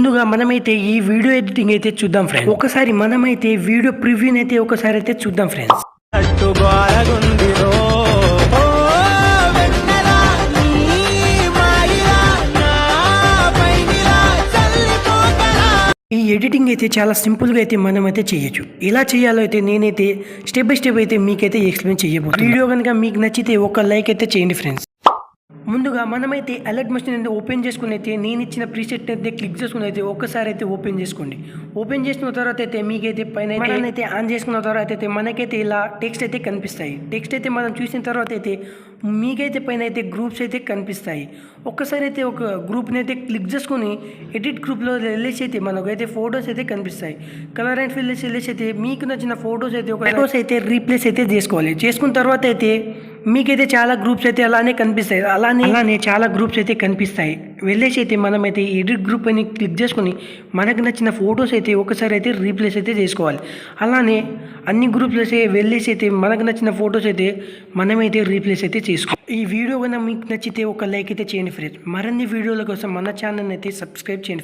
ముందుగా మనమైతే ఈ వీడియో ఎడిటింగ్ అయితే చూద్దాం ఫ్రెండ్స్. ఒకసారి మనమైతే వీడియో ప్రివ్యూని అయితే ఒకసారి అయితే చూద్దాం ఫ్రెండ్స్. ఈ ఎడిటింగ్ అయితే చాలా సింపుల్గా అయితే మనమైతే చేయొచ్చు. ఎలా చేయాలో అయితే నేనైతే స్టెప్ బై స్టెప్ అయితే మీకైతే ఎక్స్ప్లెయిన్ చేయబోతున్నాను. వీడియో కనుక మీకు నచ్చితే ఒక లైక్ అయితే చేయండి ఫ్రెండ్స్. ముందుగా మనమైతే అలర్ట్ మషిన్ అయితే ఓపెన్ చేసుకుని అయితే నేను ఇచ్చిన ప్రీసెట్ అయితే క్లిక్ చేసుకుని అయితే ఒక్కసారి అయితే ఓపెన్ చేసుకోండి. ఓపెన్ చేసిన తర్వాత అయితే మీకైతే పైన అయితే ఆన్ చేసుకున్న తర్వాత అయితే మనకైతే ఇలా టెక్స్ట్ అయితే కనిపిస్తాయి. టెక్స్ట్ అయితే మనం చూసిన తర్వాత అయితే మీకైతే పైన అయితే గ్రూప్స్ అయితే కనిపిస్తాయి. ఒక్కసారి అయితే ఒక గ్రూప్ని అయితే క్లిక్ చేసుకుని ఎడిట్ గ్రూప్లో వెళ్ళేసి అయితే మనకైతే ఫొటోస్ అయితే కనిపిస్తాయి. కలర్ అండ్ ఫిల్ వెళ్ళేసి అయితే మీకు నచ్చిన ఫొటోస్ అయితే ఫొటోస్ అయితే రీప్లేస్ అయితే చేసుకోవాలి. చేసుకున్న తర్వాత అయితే మీకైతే చాలా గ్రూప్స్ అయితే అలానే కనిపిస్తాయి. అలానే చాలా గ్రూప్స్ అయితే కనిపిస్తాయి. వెళ్ళేసి అయితే మనమైతే ఎడిట్ గ్రూప్ అని క్లిక్ చేసుకుని మనకు నచ్చిన ఫొటోస్ అయితే ఒకసారి అయితే రీప్లేస్ అయితే చేసుకోవాలి. అలానే అన్ని గ్రూప్స్ అయితే వెళ్ళేసి అయితే మనకు నచ్చిన ఫొటోస్ అయితే మనమైతే రీప్లేస్ అయితే చేసుకోవాలి. ఈ వీడియో కనుక మీకు నచ్చితే ఒక లైక్ అయితే చేయండి ఫ్రెండ్స్. మరిన్ని వీడియోల కోసం మన ఛానల్ అయితే సబ్స్క్రైబ్ చేయండి.